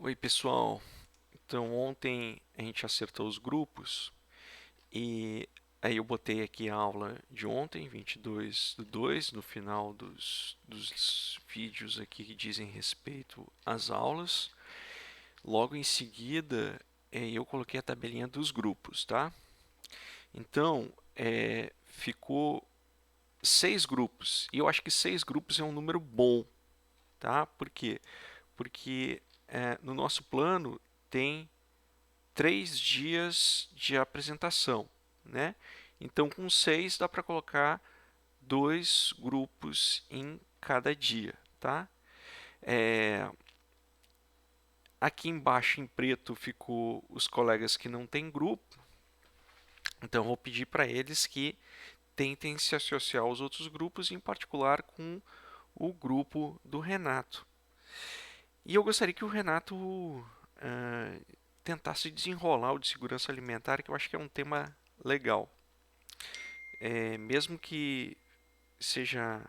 Oi, pessoal. Então, ontem a gente acertou os grupos e aí eu botei aqui a aula de ontem, 22/2, no final dos vídeos aqui que dizem respeito às aulas. Logo em seguida, eu coloquei a tabelinha dos grupos, tá? Então, ficou 6 grupos. E eu acho que 6 grupos é um número bom, tá? Por quê? Porque no nosso plano tem 3 dias de apresentação, né? Então, com 6 dá para colocar 2 grupos em cada dia, tá? É, aqui embaixo em preto ficou os colegas que não têm grupo, então eu vou pedir para eles que tentem se associar aos outros grupos, em particular com o grupo do Renato. E eu gostaria que o Renato tentasse desenrolar o de segurança alimentar, que eu acho que é um tema legal. Mesmo que seja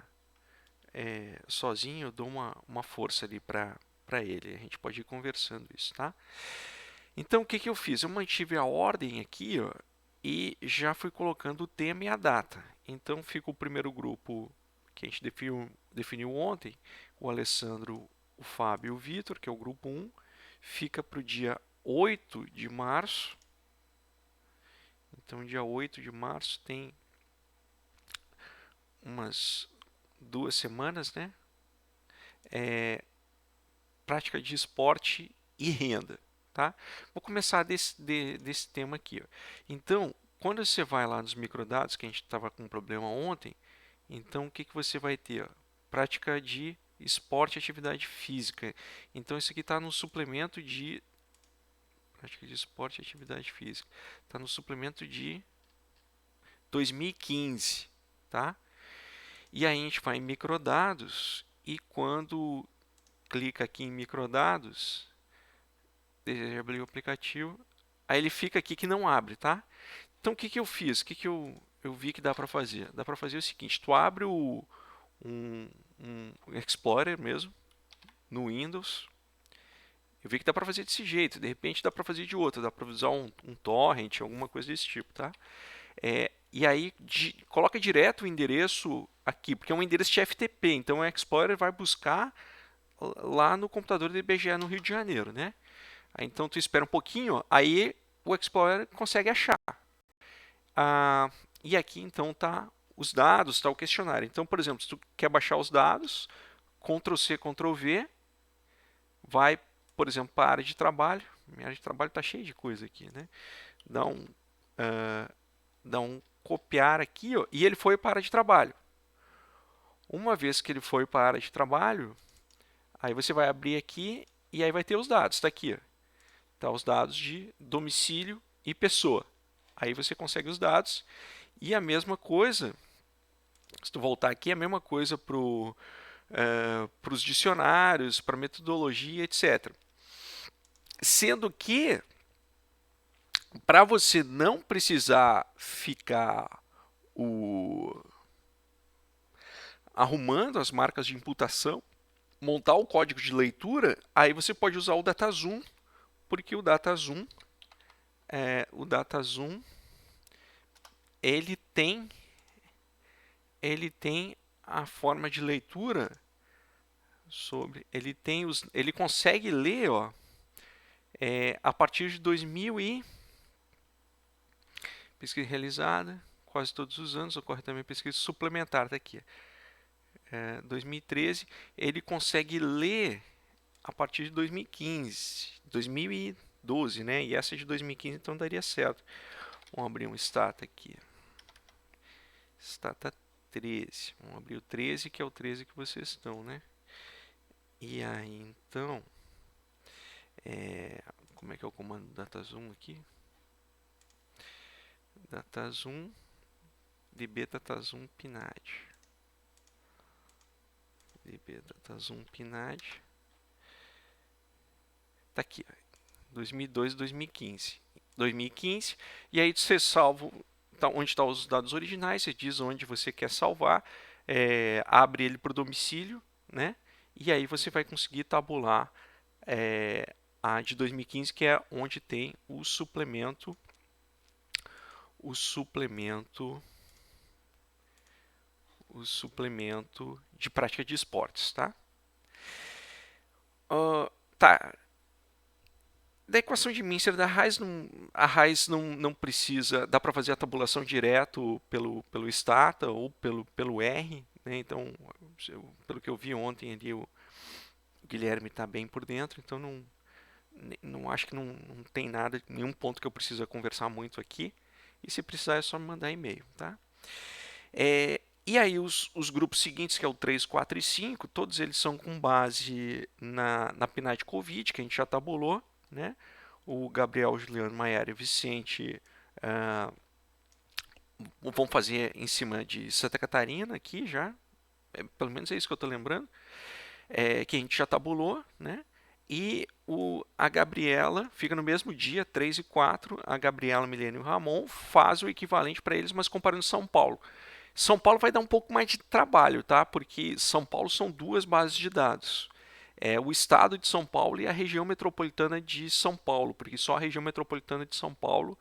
sozinho, eu dou uma força ali para ele. A gente pode ir conversando isso, tá? Então, o que, que eu fiz? Eu mantive a ordem aqui, ó, e já fui colocando o tema e a data. Então, fica o primeiro grupo que a gente definiu ontem, o Alessandro, o Fábio e o Vitor, que é o grupo 1. Fica para o dia 8 de março. Então, dia 8 de março tem umas 2 semanas, né? Prática de esporte e renda, tá? Vou começar desse tema aqui, ó. Então, quando você vai lá nos microdados, que a gente estava com um problema ontem, então o que, que você vai ter? Ó? Prática de esporte e atividade física. Então, isso aqui está no suplemento de prática de esporte e atividade física. Está no suplemento de 2015, tá? E aí a gente vai em microdados e quando clica aqui em microdados, deseja abrir o aplicativo, aí ele fica aqui que não abre, tá? Então o que, que eu fiz? O que, que eu vi que dá para fazer? Dá para fazer o seguinte, tu abre um Explorer mesmo, no Windows, eu vi que dá para fazer desse jeito, de repente dá para fazer de outro, dá para usar um torrent, alguma coisa desse tipo, tá? E aí coloca direto o endereço aqui, porque é um endereço de FTP, então o Explorer vai buscar lá no computador do IBGE no Rio de Janeiro, né? Aí, então tu espera um pouquinho, aí o Explorer consegue achar. Ah, e aqui então tá os dados, tá o questionário. Então, por exemplo, se tu quer baixar os dados, Ctrl C, Ctrl V, vai, por exemplo, para a área de trabalho. Minha área de trabalho está cheia de coisa aqui, né? Dá um, ah, dá um copiar aqui, ó, e ele foi para a área de trabalho. Uma vez que ele foi para a área de trabalho, aí você vai abrir aqui e aí vai ter os dados. Está aqui, ó. Tá os dados de domicílio e pessoa. Aí você consegue os dados. E a mesma coisa, se tu voltar aqui, a mesma coisa para os dicionários, para metodologia, etc. Sendo que, para você não precisar ficar arrumando as marcas de imputação, montar o código de leitura, aí você pode usar o DataZoom, porque o DataZoom ele tem ele tem a forma de leitura ele consegue ler, ó, a partir de 2000 e pesquisa realizada quase todos os anos, ocorre também pesquisa suplementar, tá aqui, 2013, ele consegue ler a partir de 2015, 2012, né? E essa é de 2015, então daria certo. Vamos abrir um Stata aqui. Stata 13. Vamos abrir o 13, que é o 13 que vocês estão, né? E aí, então, como é que é o comando DataZoom aqui? DataZoom, db DataZoom PNAD. db DataZoom PNAD. Tá aqui, 2002 e 2015. 2015, e aí você salva onde estão os dados originais, você diz onde você quer salvar, abre ele para o domicílio, né? E aí você vai conseguir tabular a de 2015, que é onde tem o suplemento de prática de esportes, tá? Tá. Da equação de Mincer da Raiz, a Raiz não precisa, dá para fazer a tabulação direto pelo Stata ou pelo R, né? Então, pelo que eu vi ontem ali, o Guilherme está bem por dentro, então não acho que não tem nada, nenhum ponto que eu precisa conversar muito aqui. E se precisar é só me mandar e-mail, tá? E aí os grupos seguintes, que é o 3, 4 e 5, todos eles são com base na PNAD Covid, que a gente já tabulou, né? O Gabriel, Juliano, Maiara e Vicente vão fazer em cima de Santa Catarina aqui já, pelo menos é isso que eu estou lembrando, que a gente já tabulou, né? E a Gabriela fica no mesmo dia, 3 e 4, a Gabriela, Milene e o Ramon faz o equivalente para eles, mas comparando São Paulo. São Paulo vai dar um pouco mais de trabalho, tá? Porque São Paulo são duas bases de dados. O estado de São Paulo e a região metropolitana de São Paulo, porque só a região metropolitana de São Paulo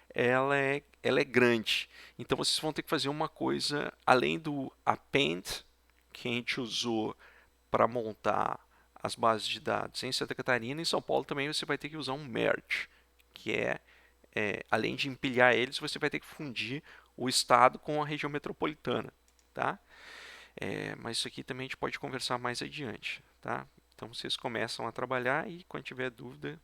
ela é grande. Então vocês vão ter que fazer uma coisa, além do append, que a gente usou para montar as bases de dados em Santa Catarina, em São Paulo também você vai ter que usar um merge, que além de empilhar eles, você vai ter que fundir o estado com a região metropolitana, tá? Mas isso aqui também a gente pode conversar mais adiante, tá? Então vocês começam a trabalhar e quando tiver dúvida...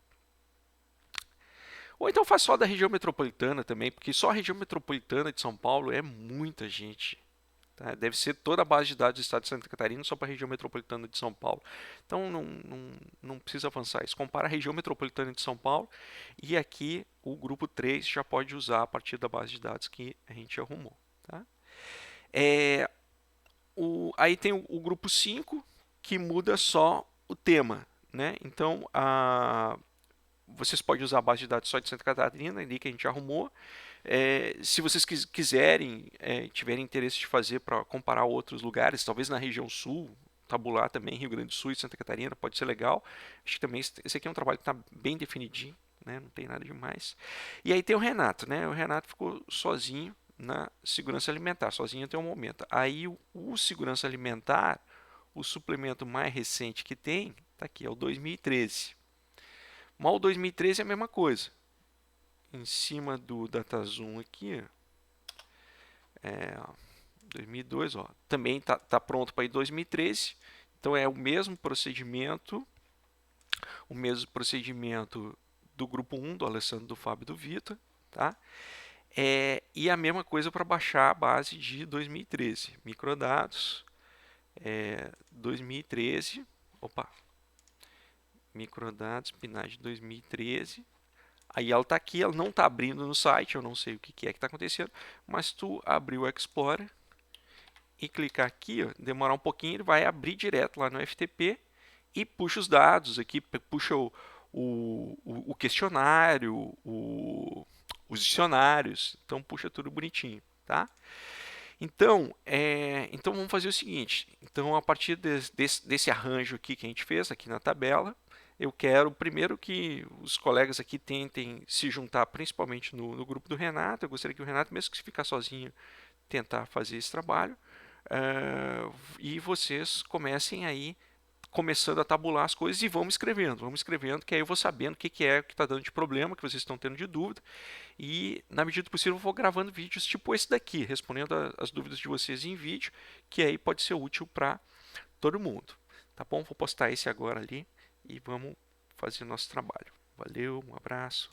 Ou então faz só da região metropolitana também, porque só a região metropolitana de São Paulo é muita gente. Tá? Deve ser toda a base de dados do estado de Santa Catarina só para a região metropolitana de São Paulo. Então não precisa avançar isso. Compara a região metropolitana de São Paulo e aqui o grupo 3 já pode usar a partir da base de dados que a gente arrumou. Tá? Aí tem o grupo 5 que muda só o tema. Né? Então vocês podem usar a base de dados só de Santa Catarina, ali que a gente arrumou. Se vocês quiserem, tiverem interesse de fazer para comparar outros lugares, talvez na região sul, tabular também, Rio Grande do Sul e Santa Catarina, pode ser legal. Acho que também esse aqui é um trabalho que está bem definidinho, né? Não tem nada demais. E aí tem o Renato, né? O Renato ficou sozinho na segurança alimentar, sozinho até o momento. Aí o segurança alimentar, o suplemento mais recente que tem, está aqui, é o 2013. Mas o 2013 é a mesma coisa. Em cima do DataZoom aqui, 2002, ó, também está pronto para ir 2013. Então é o mesmo procedimento do grupo 1, do Alessandro, do Fábio e do Vitor, tá? E a mesma coisa para baixar a base de 2013. Microdados, 2013, microdados, PNAD 2013. Aí ela está aqui, ela não está abrindo no site, eu não sei o que é que está acontecendo, mas tu abrir o Explorer e clicar aqui, ó, demorar um pouquinho, ele vai abrir direto lá no FTP e puxa os dados aqui, puxa o questionário, os dicionários, então puxa tudo bonitinho, tá? Então vamos fazer o seguinte, então a partir desse arranjo aqui que a gente fez aqui na tabela, eu quero primeiro que os colegas aqui tentem se juntar principalmente no grupo do Renato. Eu gostaria que o Renato, mesmo que se ficar sozinho, tentar fazer esse trabalho. E vocês comecem aí, começando a tabular as coisas e vamos escrevendo, que aí eu vou sabendo o que é que está dando de problema, que vocês estão tendo de dúvida. E, na medida do possível, eu vou gravando vídeos tipo esse daqui, respondendo as dúvidas de vocês em vídeo, que aí pode ser útil para todo mundo. Tá bom? Vou postar esse agora ali e vamos fazer o nosso trabalho. Valeu, um abraço.